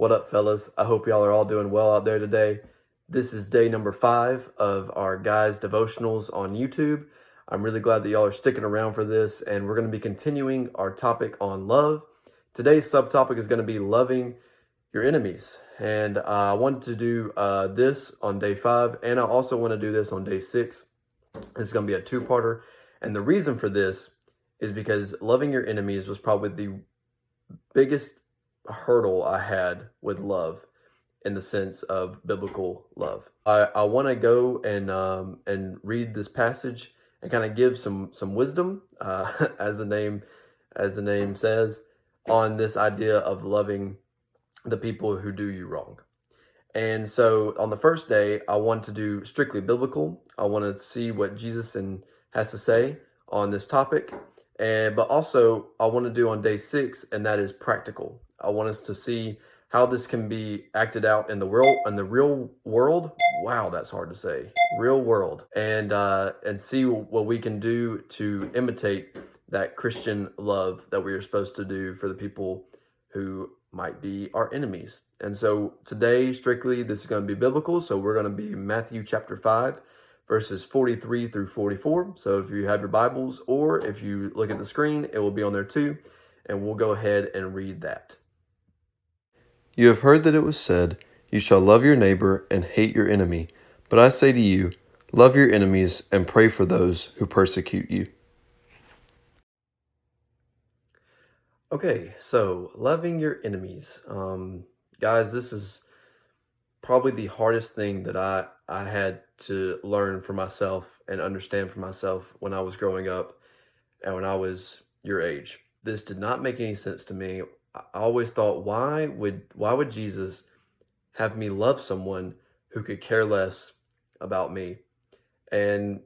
What up, fellas? I hope y'all are all doing well out there today. This is day number 5 of our guys' devotionals on YouTube. I'm really glad that y'all are sticking around for this, and we're going to be continuing our topic on love. Today's subtopic is going to be loving your enemies. And I wanted to do this on day 5, and I also want to do this on day 6. This is going to be a two-parter. And the reason for this is because loving your enemies was probably the biggest hurdle I had with love in the sense of biblical love. I want to go and read this passage and kind of give some wisdom, as the name says, on this idea of loving the people who do you wrong. And so on the first day, I want to do strictly biblical. I want to see what Jesus has to say on this topic. But also I want to do on day 6, and that is practical. I want us to see how this can be acted out in the real world. Wow, that's hard to say. Real world. And see what we can do to imitate that Christian love that we are supposed to do for the people who might be our enemies. And so today, strictly, this is going to be biblical. So we're going to be Matthew chapter 5, verses 43 through 44. So if you have your Bibles, or if you look at the screen, it will be on there too. And we'll go ahead and read that. You have heard that it was said, "You shall love your neighbor and hate your enemy." But I say to you, love your enemies and pray for those who persecute you. Okay, so loving your enemies. Guys, this is probably the hardest thing that I had to learn for myself and understand for myself when I was growing up and when I was your age. This did not make any sense to me. I always thought, why would Jesus have me love someone who could care less about me? And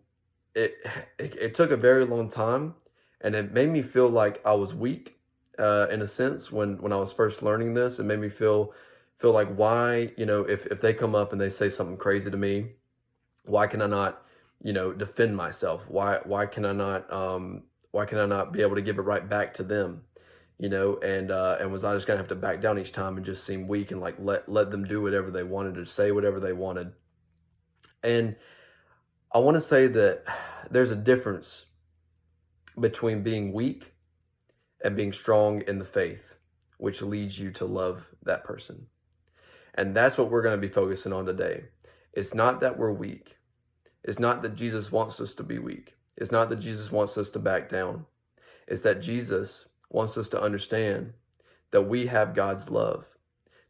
it it took a very long time, and it made me feel like I was weak, in a sense, when I was first learning this. It made me feel like, why, if they come up and they say something crazy to me, why can I not, defend myself? Why can I not be able to give it right back to them? And was I just gonna have to back down each time and just seem weak and like let them do whatever they wanted, or say whatever they wanted? And I want to say that there's a difference between being weak and being strong in the faith, which leads you to love that person. And that's what we're going to be focusing on today. It's not that we're weak. It's not that Jesus wants us to be weak. It's not that Jesus wants us to back down. It's that Jesus wants us to understand that we have God's love.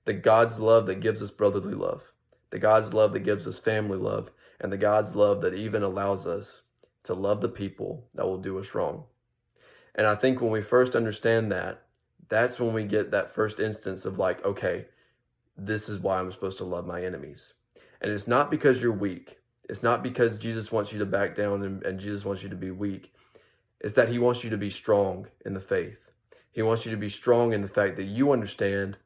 The God's love that gives us brotherly love. The God's love that gives us family love. And the God's love that even allows us to love the people that will do us wrong. And I think when we first understand that, that's when we get that first instance of like, okay, this is why I'm supposed to love my enemies. And it's not because you're weak. It's not because Jesus wants you to back down and Jesus wants you to be weak. It's that he wants you to be strong in the faith. He wants you to be strong in the fact that you understand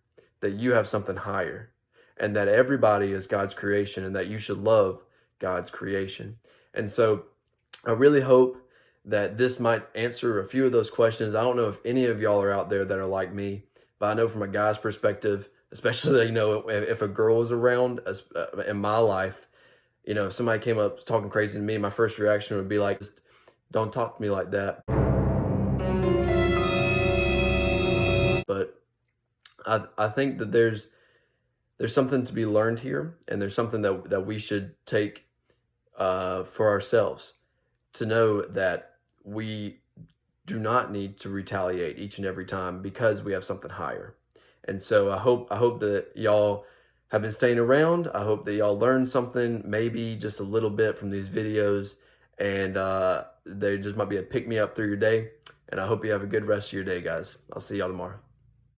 that you have something higher, and that everybody is God's creation, and that you should love God's creation. And so I really hope that this might answer a few of those questions. I don't know if any of y'all are out there that are like me, but I know from a guy's perspective, especially, if a girl is around in my life, if somebody came up talking crazy to me, my first reaction would be like, don't talk to me like that. But I think that there's something to be learned here, and there's something that we should take for ourselves, to know that we do not need to retaliate each and every time because we have something higher. And so I hope that y'all have been staying around. I hope that y'all learned something, maybe just a little bit from these videos, and they just might be a pick me up through your day. And I hope you have a good rest of your day, guys. I'll see y'all tomorrow.